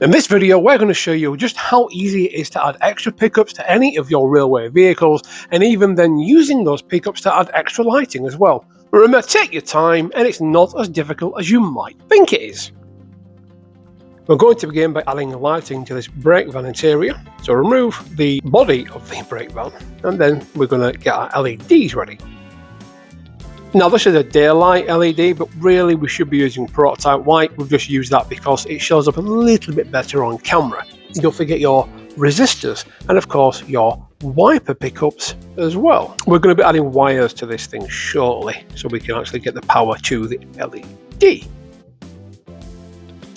In this video, we're going to show you just how easy it is to add extra pickups to any of your railway vehicles, and even then using those pickups to add extra lighting as well. Remember, take your time, and it's not as difficult as you might think it is. We're going to begin by adding lighting to this brake van interior. So remove the body of the brake van, and then we're going to get our LEDs ready. Now this is a daylight LED, but really we should be using prototype white. We've just used that because it shows up a little bit better on camera. Don't forget your resistors and of course your wiper pickups as well. We're going to be adding wires to this thing shortly so we can actually get the power to the LED.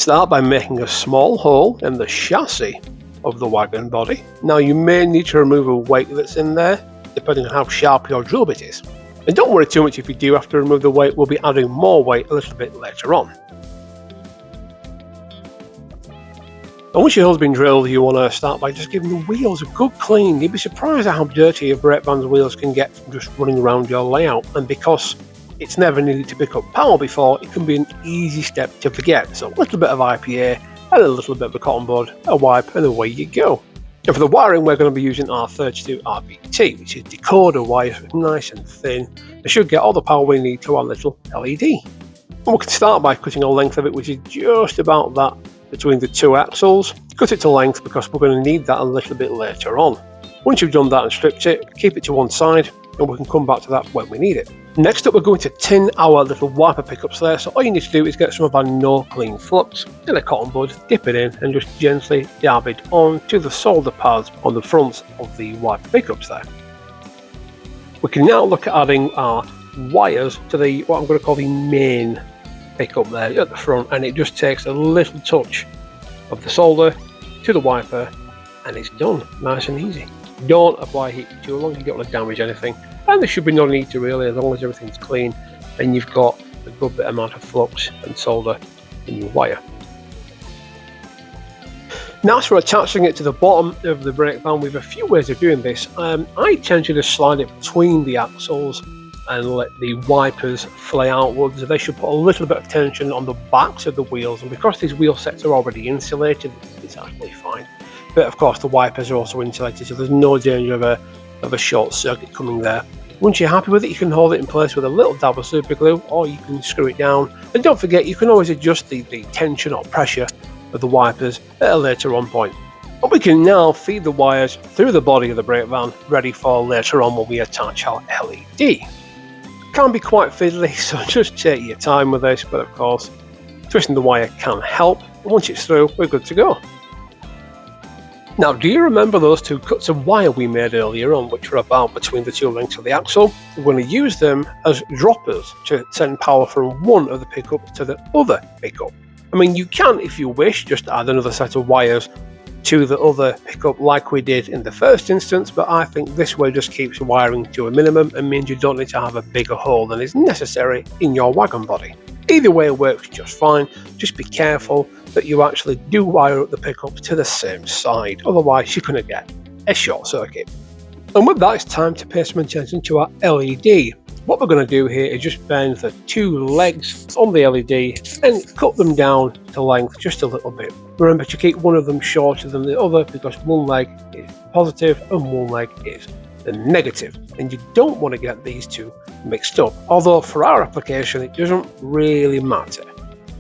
Start by making a small hole in the chassis of the wagon body. Now you may need to remove a weight that's in there depending on how sharp your drill bit is. And don't worry too much if you do have to remove the weight, we'll be adding more weight a little bit later on. And once your hole's been drilled, you want to start by just giving the wheels a good clean. You'd be surprised at how dirty your brake van's wheels can get from just running around your layout. And because it's never needed to pick up power before, it can be an easy step to forget. So a little bit of IPA and a little bit of a cotton bud, a wipe, and away you go. And for the wiring, we're going to be using our 32 RBT, which is decoder wires, nice and thin. It should get all the power we need to our little LED. And we can start by cutting a length of it, which is just about that between the two axles. Cut it to length because we're going to need that a little bit later on. Once you've done that and stripped it, keep it to one side, and we can come back to that when we need it. Next up, we're going to tin our little wiper pickups there. So all you need to do is get some of our no clean flux in a cotton bud, dip it in, and just gently dab it onto the solder pads on the front of the wiper pickups there. We can now look at adding our wires to the what I'm going to call the main pickup there at the front, and it just takes a little touch of the solder to the wiper, and it's done, nice and easy. Don't apply heat for too long, you don't want to damage anything. And there should be no need to really, as long as everything's clean and you've got a good bit amount of flux and solder in your wire. Now as for attaching it to the bottom of the brake van, we have a few ways of doing this. I tend to just slide it between the axles and let the wipers fly outwards. They should put a little bit of tension on the backs of the wheels, and because these wheel sets are already insulated, it's actually fine. But of course the wipers are also insulated, so there's no danger of a short circuit coming there. Once you're happy with it, you can hold it in place with a little dab of super glue, or you can screw it down. And don't forget, you can always adjust the tension or pressure of the wipers at a later on point. And we can now feed the wires through the body of the brake van, ready for later on when we attach our LED. It can be quite fiddly, so just take your time with this, but of course twisting the wire can help. Once it's through, we're good to go. Now, do you remember those two cuts of wire we made earlier on, which were about between the two lengths of the axle? We're going to use them as droppers to send power from one of the pickups to the other pickup. I mean, you can, if you wish, just add another set of wires to the other pickup like we did in the first instance, but I think this way just keeps wiring to a minimum and means you don't need to have a bigger hole than is necessary in your wagon body. Either way works just fine, just be careful that you actually do wire up the pickups to the same side, otherwise you're going to get a short circuit. And with that, it's time to pay some attention to our LED. What we're going to do here is just bend the two legs on the LED and cut them down to length just a little bit. Remember to keep one of them shorter than the other because one leg is positive and one leg is the negative, and you don't want to get these two mixed up. Although for our application it doesn't really matter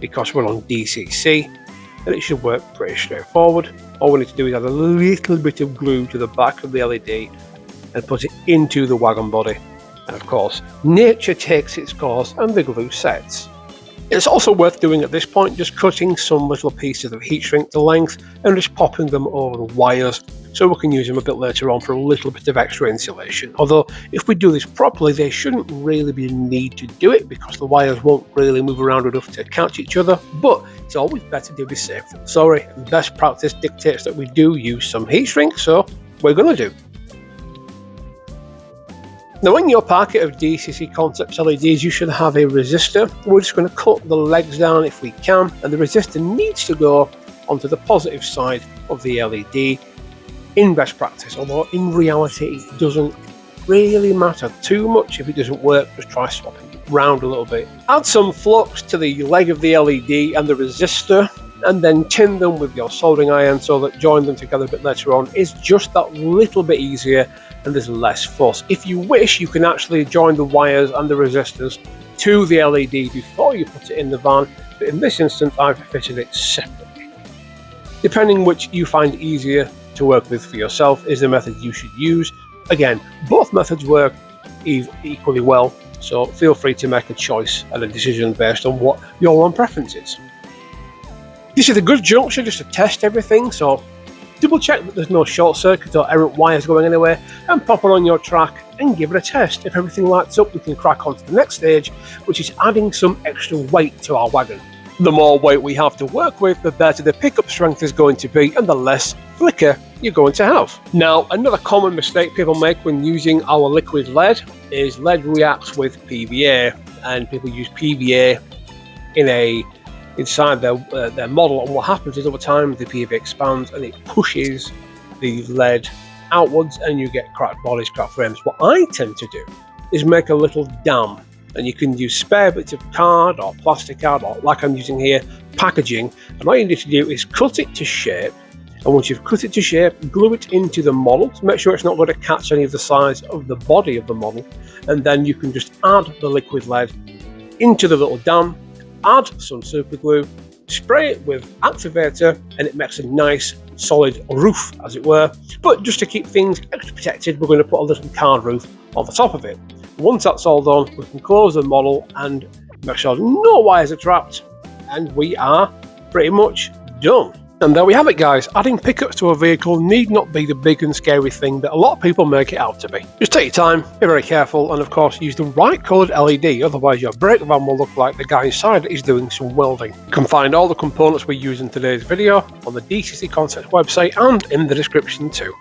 because we're on DCC and it should work pretty straightforward. All we need to do is add a little bit of glue to the back of the LED and put it into the wagon body. And of course, nature takes its course and the glue sets. It's also worth doing at this point just cutting some little pieces of heat shrink to length and just popping them over the wires so we can use them a bit later on for a little bit of extra insulation. Although if we do this properly, there shouldn't really be a need to do it because the wires won't really move around enough to catch each other, but it's always better to be safe than sorry. Best practice dictates that we do use some heat shrink, so we're going to do. Now in your packet of DCC Concepts LEDs you should have a resistor. We're just going to cut the legs down if we can, and the resistor needs to go onto the positive side of the LED in best practice, although in reality it doesn't really matter too much. If it doesn't work, just try swapping it around a little bit. Add some flux to the leg of the LED and the resistor and then tin them with your soldering iron so that joining them together a bit later on is just that little bit easier and there's less fuss. If you wish, you can actually join the wires and the resistors to the LED before you put it in the van, but in this instance I've fitted it separately. Depending which you find easier to work with for yourself is the method you should use. Again, both methods work equally well, so feel free to make a choice and a decision based on what your own preference is. This is a good junction just to test everything, so double check that there's no short circuit or errant wires going anywhere and pop it on your track and give it a test. If everything lights up, we can crack on to the next stage, which is adding some extra weight to our wagon. The more weight we have to work with, the better the pickup strength is going to be and the less flicker you're going to have. Now, another common mistake people make when using our liquid lead is lead reacts with PVA, and people use PVA inside their model, and what happens is over time the PVA expands and it pushes the lead outwards and you get cracked bodies, cracked frames. What I tend to do is make a little dam, and you can use spare bits of card or plastic card, or like I'm using here, packaging, and all you need to do is cut it to shape, and once you've cut it to shape, glue it into the model to make sure it's not going to catch any of the size of the body of the model, and then you can just add the liquid lead into the little dam, add some super glue, spray it with activator, and it makes a nice solid roof, as it were. But just to keep things extra protected, we're going to put a little card roof on the top of it. Once that's all done, we can close the model and make sure no wires are trapped, and we are pretty much done. And there we have it, guys. Adding pickups to a vehicle need not be the big and scary thing that a lot of people make it out to be. Just take your time, be very careful, and of course use the right coloured LED, otherwise your brake van will look like the guy inside it is doing some welding. You can find all the components we use in today's video on the DCC Concepts website and in the description too.